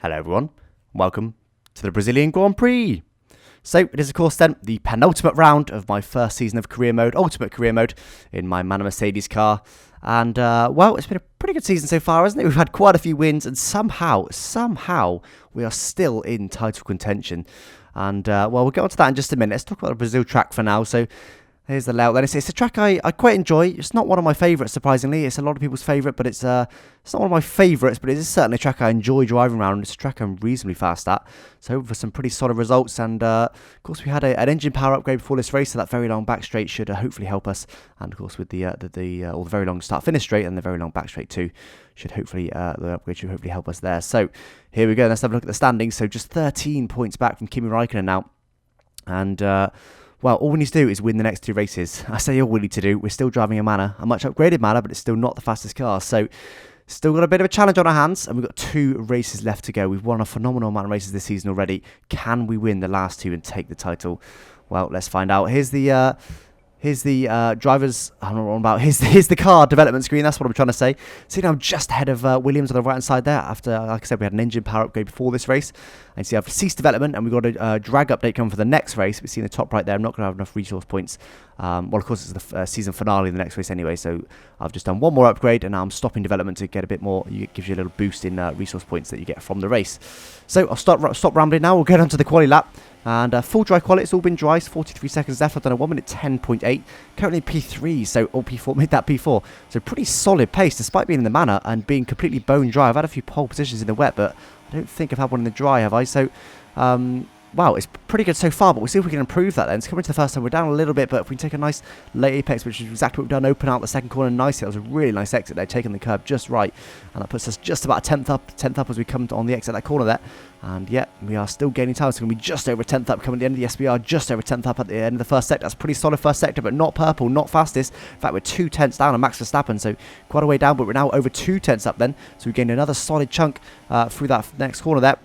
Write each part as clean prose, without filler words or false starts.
Hello everyone, welcome to the Brazilian Grand Prix. So it is of course then the penultimate round of my first season of career mode, ultimate career mode, in my Mana Mercedes car. And well, it's been a pretty good season so far, hasn't it? We've had quite a few wins and somehow we are still in title contention. And well, we'll get on to that in just a minute. Let's talk about the Brazil track for now. So here's the layout then. It's a track I quite enjoy. It's not one of my favourites, surprisingly. It's a lot of people's favourite, but it's not one of my favourites, but it is certainly a track I enjoy driving around. It's a track I'm reasonably fast at. So hoping for some pretty solid results. And of course, we had an engine power upgrade before this race, so that very long back straight should hopefully help us. And of course, with the very long start-finish straight and the very long back straight too, should hopefully the upgrade should hopefully help us there. So here we go. Let's have a look at the standings. So just 13 points back from Kimi Räikkönen now. And well, all we need to do is win the next two races. I say all we need to do. We're still driving a Mana, a much upgraded Mana, but it's still not the fastest car. So, still got a bit of a challenge on our hands, and we've got 2 races left to go. We've won a phenomenal amount of races this season already. Can we win the last 2 and take the title? Well, let's find out. Here's the drivers. I don't know what I'm about. Here's the car development screen. That's what I'm trying to say. See, now I'm just ahead of Williams on the right hand side there. After, like I said, we had an engine power upgrade before this race. And see, I've ceased development, and we've got a drag update coming for the next race. We see in the top right there. I'm not going to have enough resource points. Well, of course, it's the season finale in the next race anyway. So I've just done one more upgrade, and now I'm stopping development to get a bit more. It gives you a little boost in resource points that you get from the race. So I'll stop rambling now. We'll get on to the quali lap. And full dry quali, it's all been dry. It's 43 seconds left. I've done a 1 minute 10.8. Currently P3, so or P4, made that P4. So pretty solid pace, despite being in the Mana and being completely bone dry. I've had a few pole positions in the wet, but I don't think I've had one in the dry, have I? So, wow, it's pretty good so far, but we'll see if we can improve that then. It's coming to the first time. We're down a little bit, but if we take a nice late apex, which is exactly what we've done, open out the second corner nicely. That was a really nice exit there, taking the curb just right. And that puts us just about a 10th up as we come on the exit of that corner there. And yeah, we are still gaining time. So we're going to be just over a 10th up coming at the end of the SBR, just over a 10th up at the end of the first sector. That's a pretty solid first sector, but not purple, not fastest. In fact, we're 2 tenths down on Max Verstappen, so quite a way down, but we're now over 2 tenths up then. So we gained another solid chunk through that next corner there.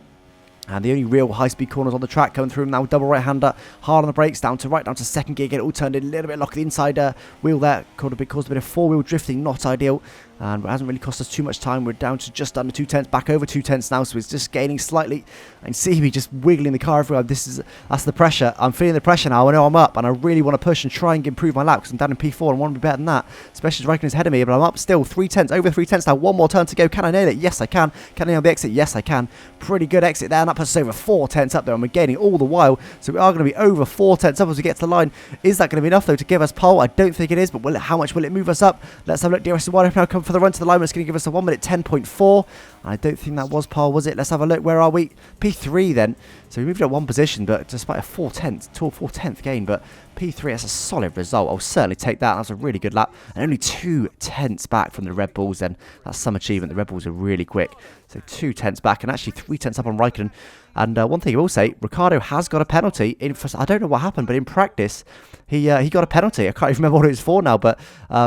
And the only real high-speed corners on the track coming through now. Double right-hander, hard on the brakes, down to second gear, get it all turned in, a little bit locked the inside wheel there. Caused a bit of 4-wheel drifting, not ideal. And it hasn't really cost us too much time. We're down to just under 2 tenths, back over 2 tenths now, so it's just gaining slightly. And see me just wiggling the car everywhere. That's the pressure. I'm feeling the pressure now. I know I'm up, and I really want to push and try and improve my lap because I'm down in P4 and want to be better than that. Especially as Raikkonen's ahead of me, but I'm up still 3 tenths, over 3 tenths now. One more turn to go. Can I nail it? Yes, I can. Can I nail the exit? Yes, I can. Pretty good exit there, and that puts us over 4 tenths up there, and we're gaining all the while. So we are going to be over 4 tenths up as we get to the line. Is that going to be enough though to give us pole? I don't think it is, but how much will it move us up? Let's have a look. DRS wide open now, come for the run to the line. It's going to give us a 1 minute 10.4. I don't think that was pole, was it? Let's have a look. Where are we? P3 then. So we moved up 1 position, but despite a 4 tenth gain, but P3, that's a solid result. I'll certainly take that. That's a really good lap. And only 2 tenths back from the Red Bulls then. That's some achievement. The Red Bulls are really quick. So 2 tenths back and actually 3 tenths up on Raikkonen. And one thing I will say, Ricciardo has got a penalty. I don't know what happened, but in practice, he got a penalty. I can't even remember what it was for now, but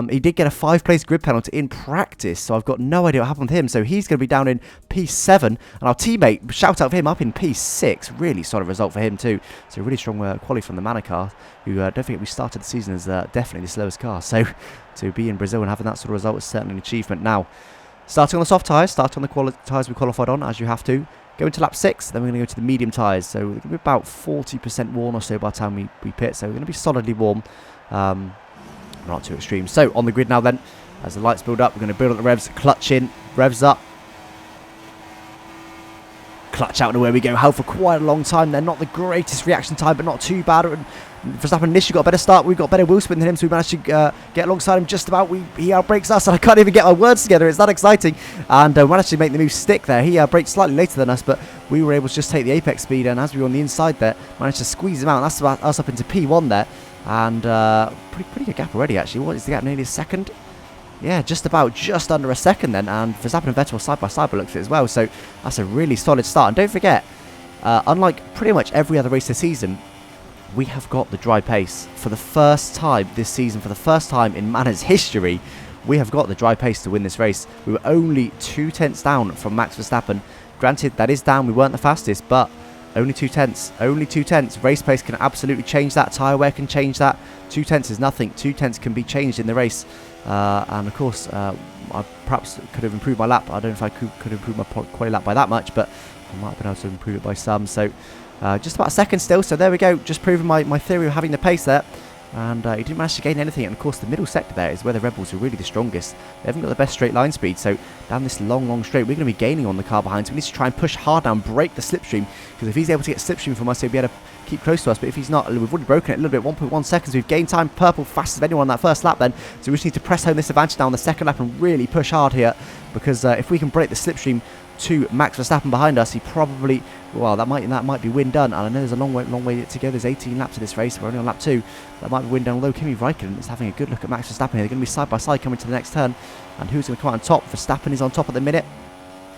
he did get a 5-place grid penalty in practice. So I've got no idea what happened with him. So he's going to be down in P7. And our teammate, shout out for him, up in P6. Really solid result for him too. So really strong quality from the Mana car, who don't forget we started the season as definitely the slowest car. So to be in Brazil and having that sort of result is certainly an achievement. Now, starting on the soft tyres, starting on the tyres we qualified on, as you have to. Go into lap 6, then we're going to go to the medium tyres. So we're going to be about 40% worn or so by the time we pit. So we're going to be solidly warm, not too extreme. So on the grid now then, as the lights build up, we're going to build up the revs, clutch in, revs up. Clutch out and away we go. Held for quite a long time. They're not the greatest reaction time, but not too bad. Verstappen initially got a better start. We've got better wheel spin than him, so we managed to get alongside him just about. He outbrakes us, and I can't even get my words together. It's that exciting. And we managed to make the move stick there. He braked slightly later than us, but we were able to just take the apex speed, and as we were on the inside there, managed to squeeze him out. And that's about us up into P1 there. And pretty good gap already, actually. What is the gap? Nearly a second? Yeah, just under a second then, and Verstappen and Vettel side by side by looks at it as well, so that's a really solid start. And don't forget, unlike pretty much every other race this season, we have got the dry pace. For the first time this season, for the first time in Mana's history, we have got the dry pace to win this race. We were only 2 tenths down from Max Verstappen. Granted, that is down, we weren't the fastest, but only 2 tenths. Only 2 tenths. Race pace can absolutely change that. Tyre wear can change that. 2 tenths is nothing. 2 tenths can be changed in the race. And of course, I perhaps could have improved my lap. I don't know if I could improve my quali lap by that much, but I might have been able to improve it by some. So just about a second still. So there we go. Just proving my theory of having the pace there. And he didn't manage to gain anything. And of course, the middle sector there is where the Red Bulls are really the strongest. They haven't got the best straight line speed. So down this long straight, we're going to be gaining on the car behind. So we need to try and push hard down, break the slipstream. Because if he's able to get slipstream from us, he'll be able to keep close to us. But if he's not, we've already broken it a little bit. 1.1 seconds. We've gained time. Purple fastest of anyone on that first lap then. So we just need to press home this advantage now on the second lap and really push hard here. Because if we can break the slipstream to Max Verstappen behind us, he probably, well, that might be win done. And I know there's a long way to go. There's 18 laps of this race. We're only on lap 2. That might be win done. Although Kimi Raikkonen is having a good look at Max Verstappen here. They're going to be side by side coming to the next turn. And who's going to come out on top? Verstappen is on top at the minute.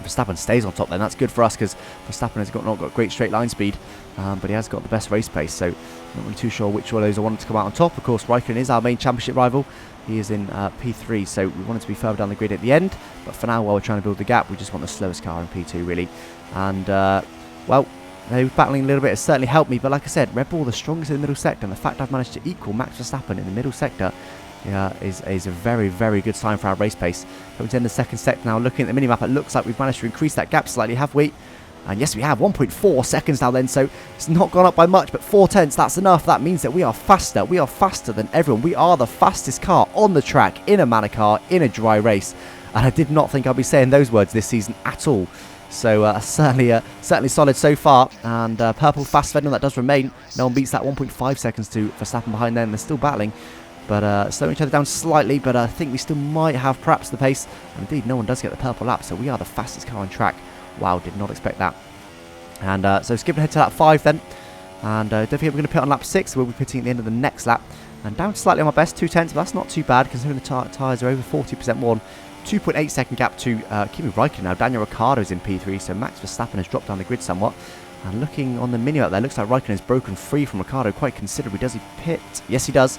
Verstappen stays on top then. That's good for us because Verstappen has not got great straight line speed, but he has got the best race pace. So not really too sure which one of those I wanted to come out on top. Of course, Raikkonen is our main championship rival. He is in P3, so we wanted to be further down the grid at the end. But for now, while we're trying to build the gap, we just want the slowest car in P2, really. And, well, they were battling a little bit. It certainly helped me. But like I said, Red Bull the strongest in the middle sector. And the fact I've managed to equal Max Verstappen in the middle sector is a very good sign for our race pace. Coming to end the second sector now, looking at the minimap, it looks like we've managed to increase that gap slightly, have we? And yes, we have 1.4 seconds now then, so it's not gone up by much, but 0.4, that's enough. That means that we are faster. We are faster than everyone. We are the fastest car on the track, in a Manor car, in a dry race. And I did not think I'd be saying those words this season at all. So certainly solid so far. And purple fast fending, that does remain. No one beats that 1.5 seconds to Verstappen behind them. They're still battling. But slowing each other down slightly, but I think we still might have perhaps the pace. And indeed, no one does get the purple lap, so we are the fastest car on track. Wow, did not expect that. And so skipping ahead to lap 5 then. And don't forget we're going to pit on lap 6. We'll be pitting at the end of the next lap. And down slightly on my best, 0.2, but that's not too bad considering the tyres are over 40% worn. 2.8 second gap to Kimi Raikkonen now. Daniel Ricciardo is in P3, so Max Verstappen has dropped down the grid somewhat. And looking on the menu up there, looks like Raikkonen has broken free from Ricciardo quite considerably. Does he pit? Yes, he does.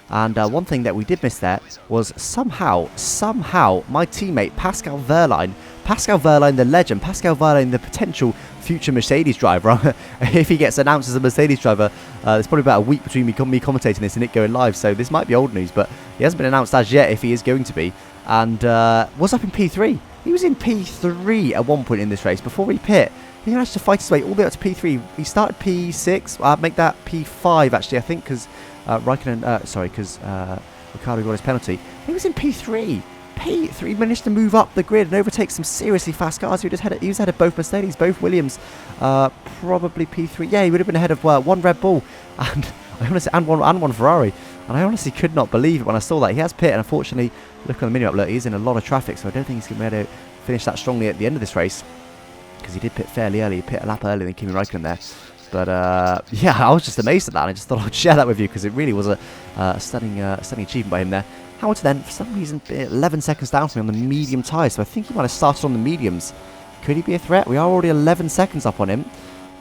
And one thing that we did miss there was somehow my teammate Pascal Wehrlein the legend, Pascal Wehrlein the potential future Mercedes driver, if he gets announced as a Mercedes driver, there's probably about a week between me commentating this and it going live, so this might be old news, but he hasn't been announced as yet if he is going to be. And was up in P3. He was in P3 at one point in this race before he pit. He managed to fight his way all the way up to P3. He started P6. I'd make that P5 actually, I think, because Ricciardo got his penalty. He was in P3. P3 managed to move up the grid and overtake some seriously fast cars. He was ahead of both Mercedes, both Williams, probably P3. Yeah, he would have been ahead of one Red Bull and one Ferrari. And I honestly could not believe it when I saw that. He has pit, and unfortunately, look on the menu up, look, he's in a lot of traffic, so I don't think he's going to be able to finish that strongly at the end of this race. Because he did pit fairly early. He pit a lap earlier than Kimi Raikkonen there. But yeah, I was just amazed at that. And I just thought I'd share that with you because it really was a stunning achievement by him there. Hamilton then, for some reason, 11 seconds down from me on the medium tyres. So I think he might have started on the mediums. Could he be a threat? We are already 11 seconds up on him.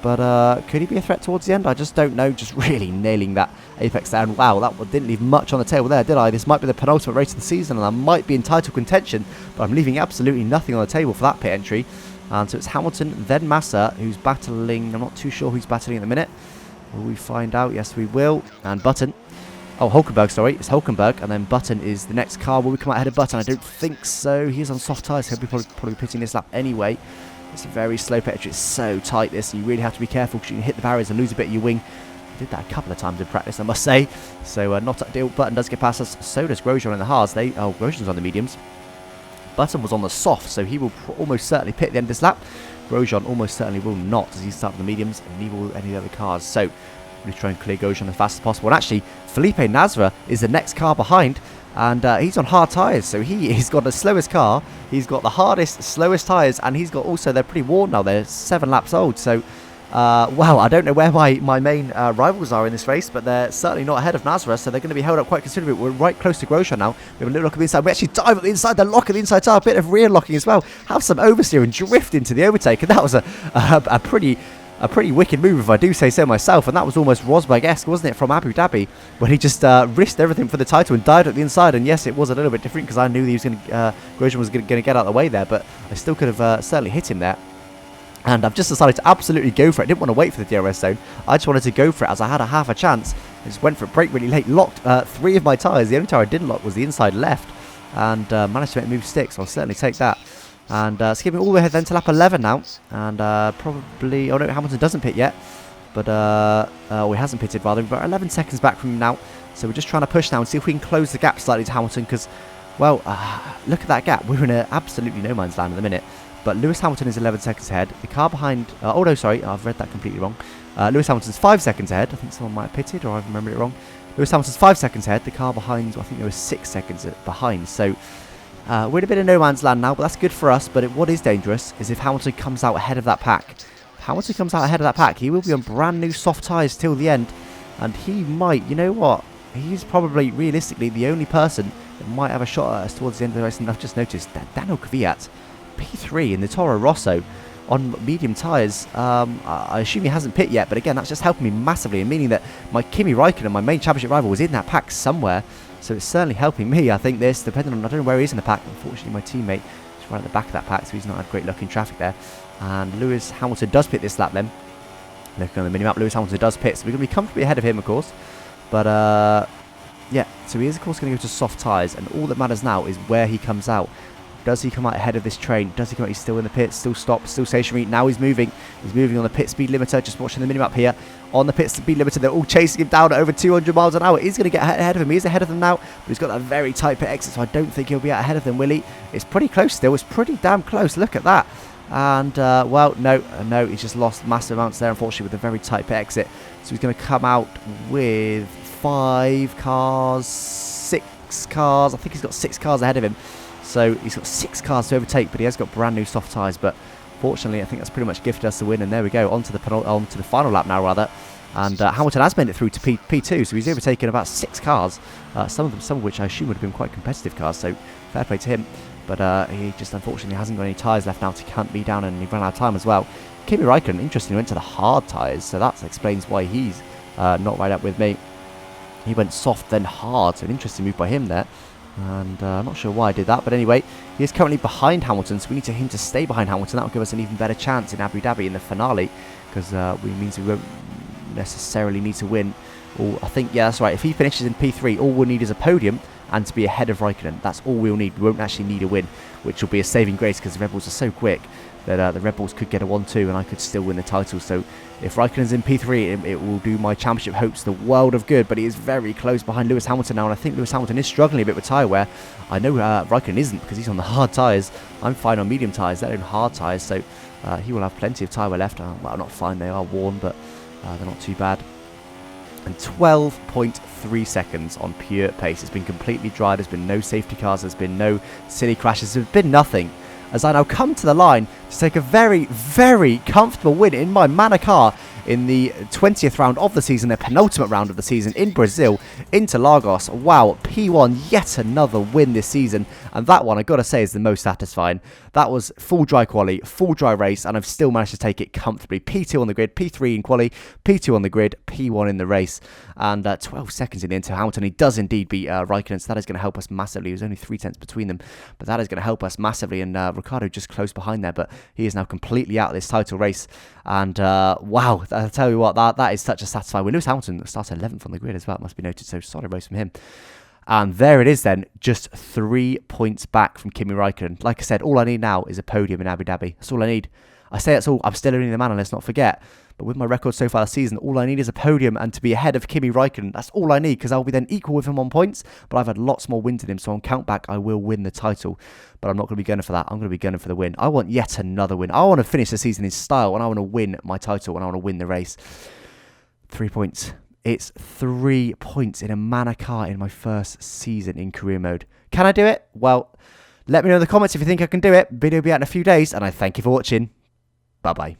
But could he be a threat towards the end? I just don't know. Just really nailing that apex there. And wow, that didn't leave much on the table there, did I? This might be the penultimate race of the season and I might be in title contention. But I'm leaving absolutely nothing on the table for that pit entry. And so it's Hamilton, then Massa, who's battling. I'm not too sure who's battling at the minute. Will we find out? Yes, we will. And Button. Oh, Hulkenberg, sorry. It's Hulkenberg. And then Button is the next car. Will we come out ahead of Button? I don't think so. He's on soft tyres, so he'll be probably pitting this lap anyway. It's a very slow pit entry. It's so tight, this. You really have to be careful because you can hit the barriers and lose a bit of your wing. I did that a couple of times in practice, I must say. So not ideal. Button does get past us. So does Grosjean in the hards. Grosjean's on the mediums. Button was on the soft, so he will almost certainly pit at the end of this lap. Grosjean almost certainly will not, as he's starting the mediums, and neither will any of the other cars. So, we'll try and clear Grosjean as fast as possible. And actually, Felipe Nasra is the next car behind, and he's on hard tyres, so he's got the slowest car, he's got the hardest, slowest tyres, and he's got also, they're pretty worn now, they're 7 laps old, so... well, I don't know where my main rivals are in this race, but they're certainly not ahead of Nasra, so they're going to be held up quite considerably. We're right close to Grosjean now. We have a little lock at the inside. We actually dive at the inside, the lock at the inside tire, a bit of rear locking as well. Have some oversteer and drift into the overtake, and that was a pretty wicked move, if I do say so myself. And that was almost Rosberg-esque, wasn't it, from Abu Dhabi, when he just risked everything for the title and dived at the inside. And yes, it was a little bit different because I knew he was Grosjean was going to get out of the way there, but I still could have certainly hit him there. And I've just decided to absolutely go for it. I didn't want to wait for the DRS zone. I just wanted to go for it as I had a half a chance. I just went for a brake really late. Locked 3 of my tyres. The only tyre I didn't lock was the inside left. And managed to make a move stick, so I'll certainly take that. And skipping all the way ahead then to lap 11 now. And probably... Oh no, Hamilton doesn't pit yet. But, he hasn't pitted rather. We're 11 seconds back from him now. So we're just trying to push now and see if we can close the gap slightly to Hamilton. Because, well, look at that gap. We're in a absolutely no man's land at the minute. But Lewis Hamilton is 11 seconds ahead. The car behind... oh no, sorry. I've read that completely wrong. Lewis Hamilton's 5 seconds ahead. I think someone might have pitted, or I've remembered it wrong. Lewis Hamilton's 5 seconds ahead. The car behind, well, I think there was 6 seconds behind. So... we're in a bit of no man's land now, but that's good for us. But what is dangerous is if Hamilton comes out ahead of that pack. If Hamilton comes out ahead of that pack, he will be on brand new soft tyres till the end. And he might, you know what? He's probably, realistically, the only person that might have a shot at us towards the end of the race. And I've just noticed that Daniel Kvyat, P3 in the Toro Rosso on medium tyres. I assume he hasn't pit yet, but again, that's just helping me massively, and meaning that my Kimi Raikkonen, my main championship rival, was in that pack somewhere. So it's certainly helping me, I think, this, depending on, I don't know where he is in the pack. Unfortunately, my teammate is right at the back of that pack, so he's not had great luck in traffic there. And Lewis Hamilton does pit this lap then. Looking on the minimap, Lewis Hamilton does pit, so we're going to be comfortably ahead of him, of course. But, yeah, so he is, of course, going to go to soft tyres, and all that matters now is where he comes out. Does he come out ahead of this train? Does he come out? He's still in the pit, still stopped, still stationary. Now he's moving. He's moving on the pit speed limiter. Just watching the minimap here. On the pit speed limiter, they're all chasing him down at over 200 miles an hour. He's going to get ahead of him. He's ahead of them now, but he's got that very tight pit exit, so I don't think he'll be out ahead of them, will he? It's pretty close still. It's pretty damn close. Look at that. And, well, no, he's just lost massive amounts there, unfortunately, with a very tight pit exit. So he's going to come out with 5 cars, 6 cars. I think he's got 6 cars ahead of him. So he's got 6 cars to overtake, but he has got brand new soft tyres. But fortunately, I think that's pretty much gifted us the win. And there we go, onto the final lap now, rather. And Hamilton has made it through to P2, so he's overtaken about 6 cars. Some of which I assume would have been quite competitive cars. So fair play to him. But he just unfortunately hasn't got any tyres left now to hunt me down, and he ran out of time as well. Kimi Raikkonen, interestingly, went to the hard tyres, so that explains why he's not right up with me. He went soft then hard, so an interesting move by him there. And I'm not sure why I did that, but anyway, he is currently behind Hamilton, so we need him to stay behind Hamilton. That will give us an even better chance in Abu Dhabi in the finale, because means we won't necessarily need to win. Or I think, yeah, that's right. If he finishes in P3, all we'll need is a podium and to be ahead of Raikkonen. That's all we'll need. We won't actually need a win, which will be a saving grace because the Red Bulls are so quick that the Red Bulls could get a 1-2 and I could still win the title. So if Raikkonen's in P3, it will do my championship hopes the world of good. But he is very close behind Lewis Hamilton now, and I think Lewis Hamilton is struggling a bit with tyre wear. I know Raikkonen isn't, because he's on the hard tyres. I'm fine on medium tyres. They're in hard tyres, so he will have plenty of tyre wear left. Well, not fine, they are worn, but they're not too bad. And 12.3 seconds on pure pace. It's been completely dry. There's been no safety cars. There's been no silly crashes. There's been nothing. As I now come to the line to take a very, very comfortable win in my Mana car in the 20th round of the season, the penultimate round of the season in Brazil, Interlagos. Wow, P1, yet another win this season. And that one, I gotta say, is the most satisfying. That was full dry quali, full dry race, and I've still managed to take it comfortably. P2 on the grid, P3 in quali, P2 on the grid, P1 in the race. And 12 seconds in the into Hamilton. He does indeed beat Raikkonen, so that is going to help us massively. There's only 3 tenths between them, but that is going to help us massively. And Ricciardo just close behind there, but he is now completely out of this title race. And wow, I'll tell you what, that is such a satisfying win. Lewis Hamilton started 11th on the grid as well, it must be noted, so solid race from him. And there it is then, just 3 points back from Kimi Raikkonen. Like I said, all I need now is a podium in Abu Dhabi. That's all I need. I say that's all. I'm still only the man, and let's not forget. But with my record so far this season, all I need is a podium and to be ahead of Kimi Raikkonen. That's all I need, because I'll be then equal with him on points. But I've had lots more wins than him, so on countback, I will win the title. But I'm not going to be gunning for that. I'm going to be gunning for the win. I want yet another win. I want to finish the season in style, and I want to win my title, and I want to win the race. 3 points. It's 3 points in a Mana car in my first season in career mode. Can I do it? Well, let me know in the comments if you think I can do it. Video will be out in a few days, and I thank you for watching. Bye-bye.